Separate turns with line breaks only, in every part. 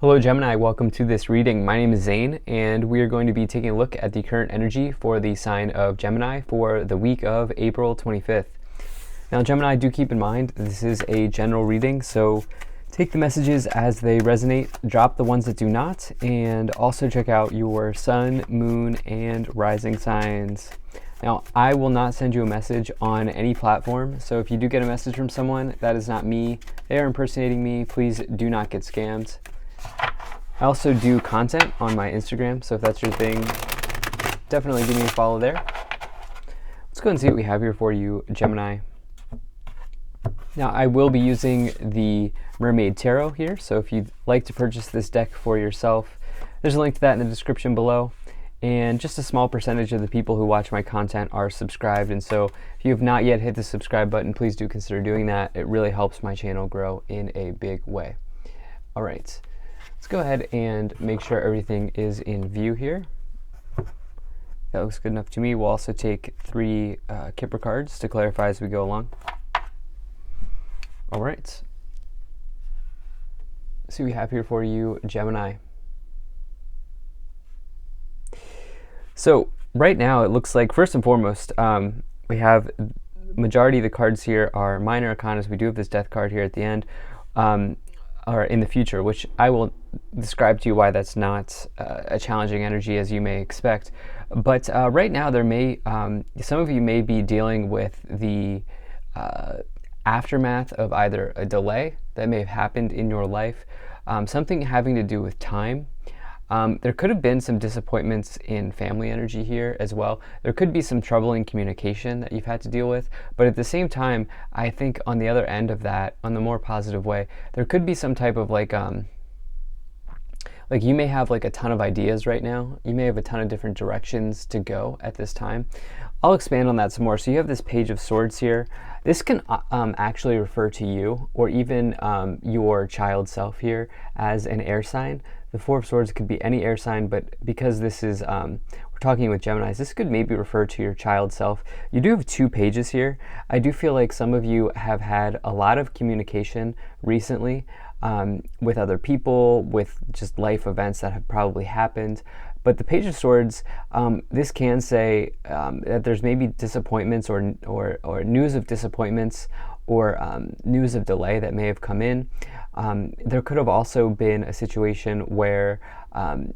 Hello Gemini, welcome to this reading. My name is Zane and we are going to be taking a look at the current energy for the sign of Gemini for the week of April 25th. Now Gemini, do keep in mind this is a general reading, so take the messages as they resonate, drop the ones that do not, and also check out your sun, moon, and rising signs. Now, I will not send you a message on any platform, so if you do get a message from someone, that is not me. They are impersonating me. Please do not get scammed. I also do content on my Instagram, so if that's your thing, definitely give me a follow there. Let's go and see what we have here for you, Gemini. Now, I will be using the Mermaid Tarot here, so if you'd like to purchase this deck for yourself, there's a link to that in the description below. And just a small percentage of the people who watch my content are subscribed, and so if you have not yet hit the subscribe button, please do consider doing that. It really helps my channel grow in a big way. All right. Let's go ahead and make sure everything is in view here. That looks good enough to me. We'll also take 3 Kipper cards to clarify as we go along. All right. So we have here for you, Gemini. So right now it looks like, first and foremost, we have majority of the cards here are minor arcanas. We do have this death card here at the end. Or in the future, which I will describe to you why that's not a challenging energy as you may expect. But right now there may, some of you may be dealing with the aftermath of either a delay that may have happened in your life, something having to do with time. There could have been some disappointments in family energy here as well. There could be some troubling communication that you've had to deal with, but at the same time, I think on the other end of that, on the more positive way, there could be some type of like you may have like a ton of ideas right now. You may have a ton of different directions to go at this time. I'll expand on that some more. So you have this Page of Swords here. This can actually refer to you or even your child self here as an air sign. The Four of Swords could be any air sign, but because this is, we're talking with Geminis, this could maybe refer to your child self. You do have 2 pages here. I do feel like some of you have had a lot of communication recently with other people, with just life events that have probably happened. But the Page of Swords, this can say that there's maybe disappointments or news of disappointments or news of delay that may have come in. There could have also been a situation where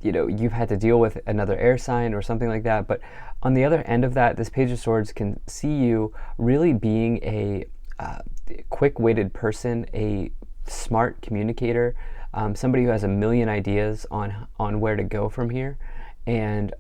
you've had to deal with another air sign or something like that. But on the other end of that, this Page of Swords can see you really being a quick-witted person, a smart communicator, somebody who has a million ideas on where to go from here, and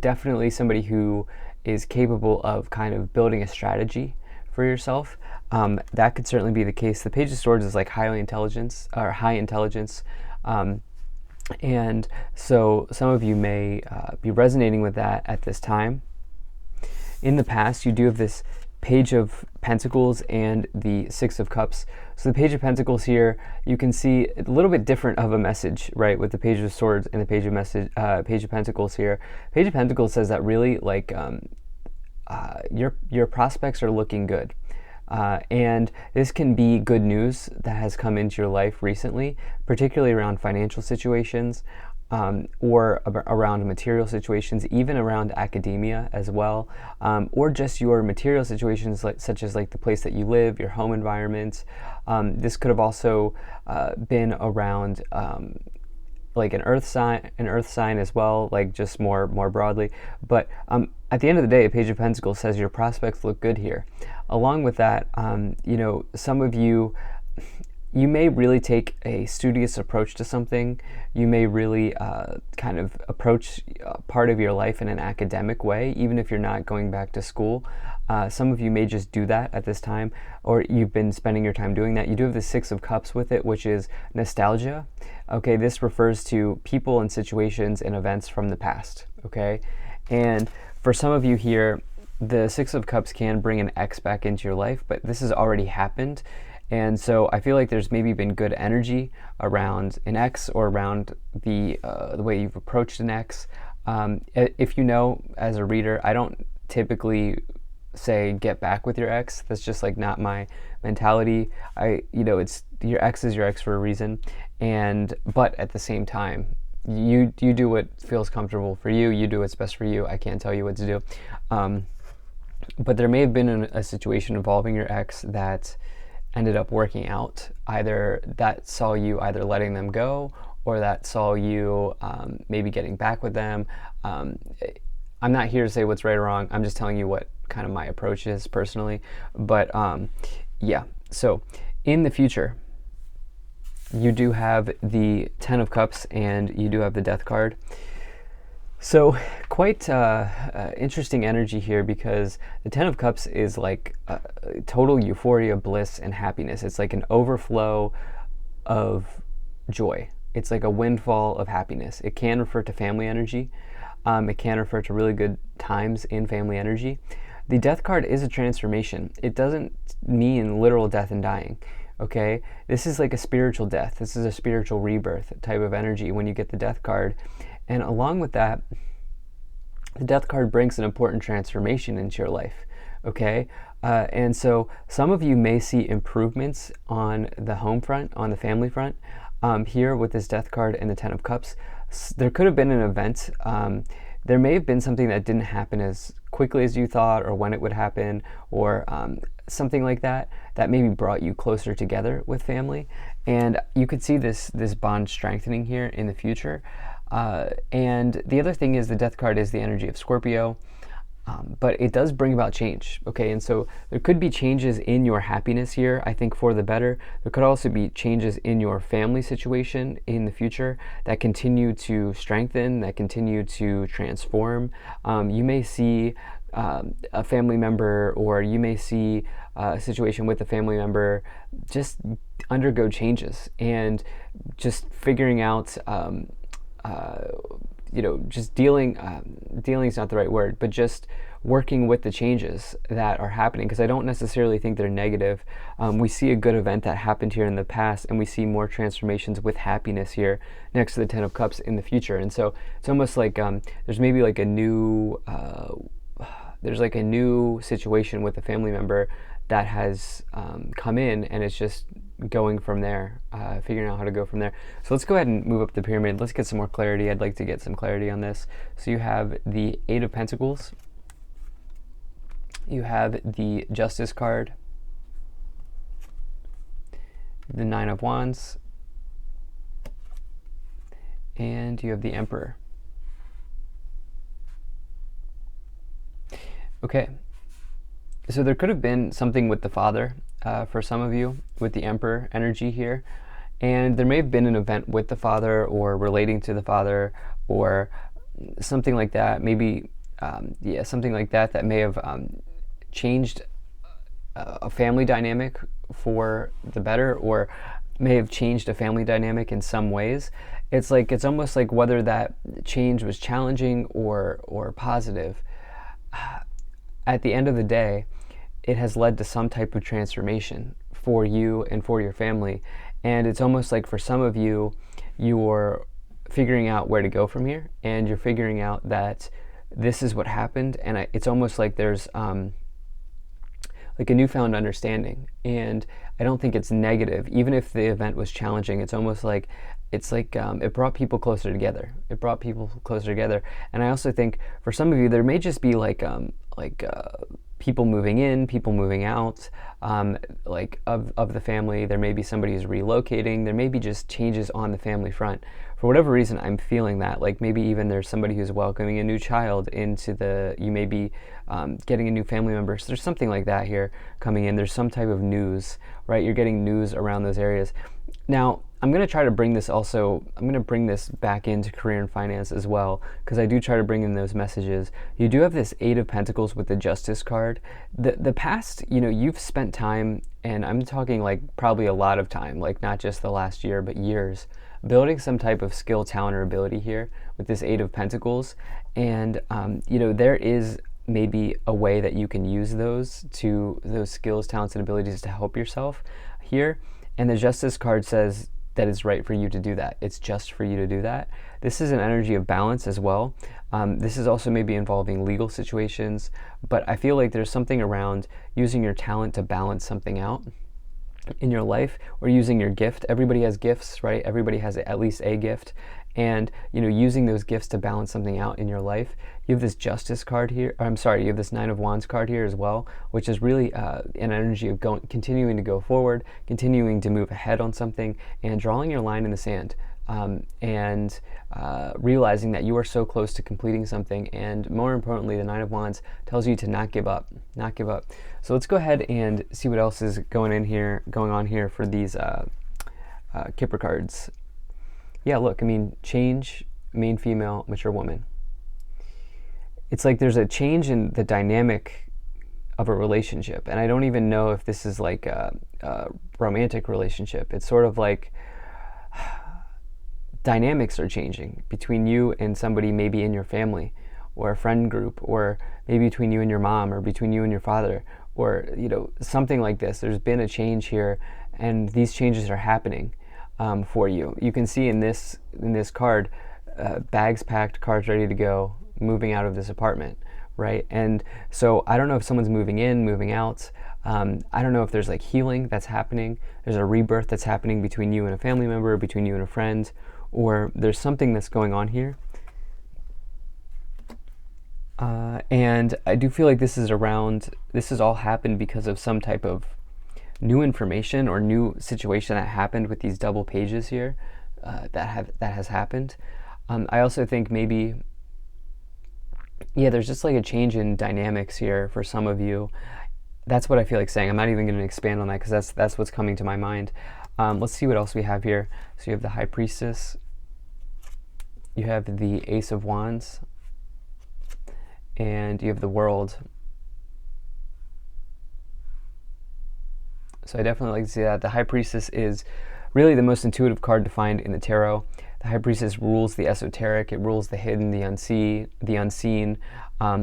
definitely somebody who is capable of kind of building a strategy for yourself. That could certainly be the case. The Page of Swords is like high intelligence, and so some of you may be resonating with that at this time. In the past, you do have this Page of Pentacles and the Six of Cups. So the Page of Pentacles here, you can see a little bit different of a message, right, with the Page of Swords and the Page of Pentacles here. Page of Pentacles says that really like your prospects are looking good. And this can be good news that has come into your life recently, particularly around financial situations, or around material situations, even around academia as well, or just your material situations, such as like the place that you live, your home environment. This could have also been around like an earth sign as well, like just more broadly. But at the end of the day, a Page of Pentacles says your prospects look good here. Along with that, some of you may really take a studious approach to something. You may really kind of approach part of your life in an academic way, even if you're not going back to school. Some of you may just do that at this time, or you've been spending your time doing that. You do have the Six of Cups with it, which is nostalgia. Okay, this refers to people and situations and events from the past. Okay, and for some of you here, the Six of Cups can bring an ex back into your life, but this has already happened. And so I feel like there's maybe been good energy around an ex or around the way you've approached an ex. If you know, as a reader, I don't typically say get back with your ex. That's just like not my mentality. It's your ex is your ex for a reason, but at the same time, you do what feels comfortable for you. You do what's best for you. I can't tell you what to do. But there may have been a situation involving your ex that ended up working out. Either that saw you either letting them go, or that saw you maybe getting back with them. I'm not here to say what's right or wrong. I'm just telling you what kind of my approach is personally. But yeah, so in the future, you do have the Ten of Cups and you do have the Death card. So quite interesting energy here, because the Ten of Cups is like total euphoria, bliss, and happiness. It's like an overflow of joy. It's like a windfall of happiness. It can refer to family energy. It can refer to really good times in family energy. The Death card is a transformation. It doesn't mean literal death and dying. Okay, this is like a spiritual death. This is a spiritual rebirth type of energy when you get the Death card. And along with that, the Death card brings an important transformation into your life, okay? And so some of you may see improvements on the home front, on the family front, here with this Death card and the Ten of Cups. There could have been an event. There may have been something that didn't happen as quickly as you thought, or when it would happen, or something like that, that maybe brought you closer together with family. And you could see this bond strengthening here in the future. And the other thing is the Death card is the energy of Scorpio, but it does bring about change, okay? And so there could be changes in your happiness here, I think, for the better. There could also be changes in your family situation in the future that continue to strengthen, that continue to transform. You may see a family member, or you may see a situation with a family member just undergo changes, and just figuring out just dealing is not the right word, but just working with the changes that are happening, because I don't necessarily think they're negative. We see a good event that happened here in the past, and we see more transformations with happiness here next to the Ten of Cups in the future. And so it's almost like there's maybe like a new situation with a family member that has come in, and it's just going from there, figuring out how to go from there. So let's go ahead and move up the pyramid. Let's get some more clarity. I'd like to get some clarity on this. So you have the Eight of Pentacles. You have the Justice card, the Nine of Wands, and you have the Emperor. Okay. So there could have been something with the father for some of you with the Emperor energy here. And there may have been an event with the father, or relating to the father, or something like that. Maybe, something like that that may have changed a family dynamic for the better, or may have changed a family dynamic in some ways. It's almost like whether that change was challenging or positive. At the end of the day, it has led to some type of transformation for you and for your family. And it's almost like for some of you, you're figuring out where to go from here, and you're figuring out that this is what happened. And it's almost like there's like a newfound understanding. And I don't think it's negative. Even if the event was challenging, it's almost like it brought people closer together. It brought people closer together. And I also think for some of you, there may just be people moving in, people moving out, of the family. There may be somebody who's relocating. There may be just changes on the family front. For whatever reason, I'm feeling that. Like maybe even there's somebody who's welcoming a new child into you may be getting a new family member. So there's something like that here coming in. There's some type of news, right? You're getting news around those areas. Now, I'm going to try to bring this back into career and finance as well, because I do try to bring in those messages. You do have this Eight of Pentacles with the Justice card. The past, you've spent time, and I'm talking like probably a lot of time, like not just the last year, but years, building some type of skill, talent, or ability here with this Eight of Pentacles. And, there is maybe a way that you can use those skills, talents, and abilities to help yourself here. And the Justice card says, that is right for you to do that. It's just for you to do that. This is an energy of balance as well. This is also maybe involving legal situations, but I feel like there's something around using your talent to balance something out in your life, or using your gift. Everybody has gifts, right? Everybody has at least a gift, and using those gifts to balance something out in your life. You have this Justice card here, or I'm sorry, you have this Nine of Wands card here as well, which is really an energy of continuing to go forward, continuing to move ahead on something, and drawing your line in the sand. And realizing that you are so close to completing something, and more importantly, the Nine of Wands tells you to not give up, not give up. So let's go ahead and see what else is going on here for these Kipper cards. Yeah, look, I mean, change, main female, mature woman. It's like there's a change in the dynamic of a relationship, and I don't even know if this is like a romantic relationship. It's sort of like dynamics are changing between you and somebody maybe in your family or a friend group, or maybe between you and your mom, or between you and your father, or something like this. There's been a change here, and these changes are happening for you. You can see in this card, bags packed, cars ready to go, moving out of this apartment, right? And so I don't know if someone's moving in, moving out. I don't know if there's like healing that's happening. There's a rebirth that's happening between you and a family member, between you and a friend, or there's something that's going on here. And I do feel like this has all happened because of some type of new information or new situation that happened with these double pages here that has happened. I also think maybe, yeah, there's just like a change in dynamics here for some of you. That's what I feel like saying. I'm not even going to expand on that because that's what's coming to my mind. Let's see what else we have here. So you have the High Priestess, you have the Ace of Wands, and you have the World. So I definitely like to see that. The High Priestess is really the most intuitive card to find in the tarot. The High Priestess rules the esoteric, it rules the hidden, the unseen.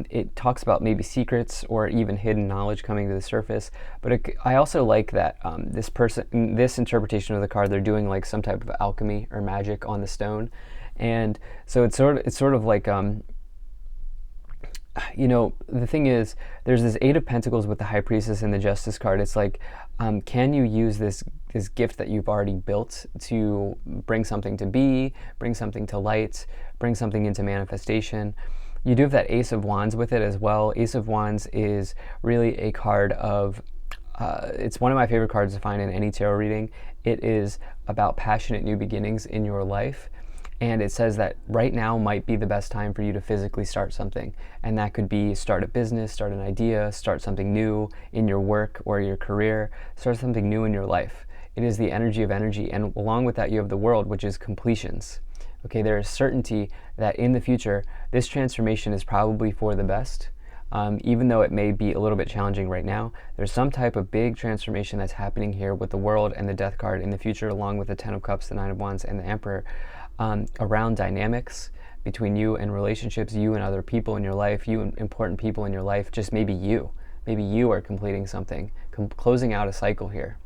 It talks about maybe secrets or even hidden knowledge coming to the surface. But I also like that this interpretation of the card, they're doing like some type of alchemy or magic on the stone. And so it's sort of like the thing is, there's this Eight of Pentacles with the High Priestess and the Justice card. It's like, can you use this gift that you've already built to bring something to be, bring something to light, bring something into manifestation? You do have that Ace of Wands with it as well. Ace of Wands is really a card of, it's one of my favorite cards to find in any tarot reading. It is about passionate new beginnings in your life. And it says that right now might be the best time for you to physically start something. And that could be start a business, start an idea, start something new in your work or your career, start something new in your life. It is the energy of energy. And along with that, you have the World, which is completions. Okay, there is certainty that in the future, this transformation is probably for the best. Even though it may be a little bit challenging right now, there's some type of big transformation that's happening here with the World and the Death card in the future, along with the Ten of Cups, the Nine of Wands, and the Emperor. Around dynamics between you and relationships, you and other people in your life, you and important people in your life, just maybe you are completing something, closing out a cycle here.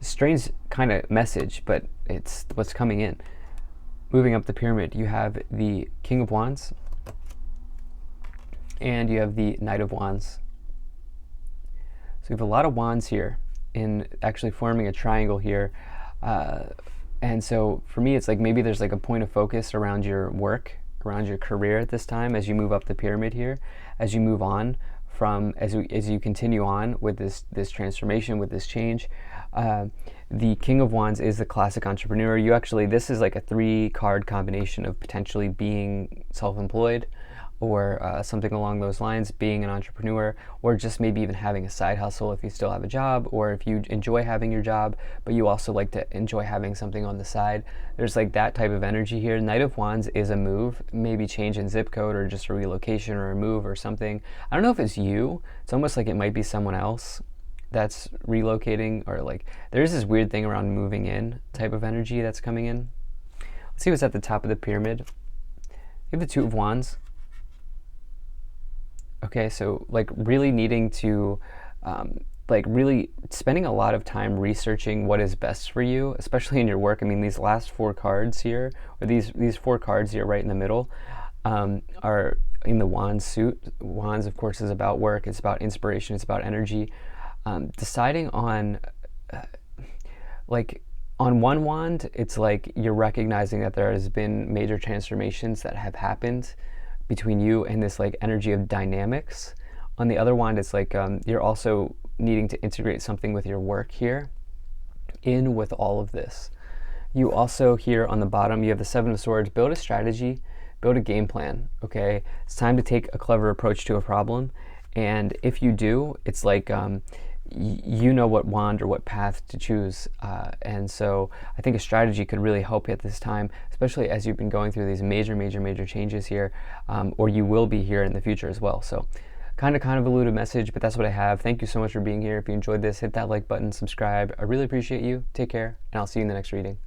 Strange kind of message, but it's what's coming in. Moving up the pyramid, you have the King of Wands and you have the Knight of Wands. So you have a lot of wands here in actually forming a triangle here. And so for me, it's like maybe there's like a point of focus around your work, around your career at this time as you move up the pyramid here, as you move on from, as you continue on with this transformation, with this change. The King of Wands is the classic entrepreneur. This is like a 3-card combination of potentially being self-employed, or something along those lines, being an entrepreneur, or just maybe even having a side hustle if you still have a job, or if you enjoy having your job, but you also like to enjoy having something on the side. There's like that type of energy here. Knight of Wands is a move, maybe change in zip code, or just a relocation or a move or something. I don't know if it's you. It's almost like it might be someone else that's relocating, or like there's this weird thing around moving in type of energy that's coming in. Let's see what's at the top of the pyramid. You have the Two of Wands. Okay, so like really needing to like really spending a lot of time researching what is best for you, especially in your work. I mean, these last four cards here, or these four cards here right in the middle, are in the Wands suit. Wands, of course, is about work. It's about inspiration. It's about energy. Deciding on, like, on one wand, it's like you're recognizing that there has been major transformations that have happened between you and this like energy of dynamics. On the other wand, it's like you're also needing to integrate something with your work here in with all of this. You also, here on the bottom, you have the Seven of Swords. Build a strategy, build a game plan, okay? It's time to take a clever approach to a problem. And if you do, it's like you know what wand or what path to choose. And so I think a strategy could really help you at this time, especially as you've been going through these major changes here, or you will be here in the future as well. So kind of elusive message, but that's what I have. Thank you so much for being here. If you enjoyed this, hit that like button, subscribe. I really appreciate you. Take care, and I'll see you in the next reading.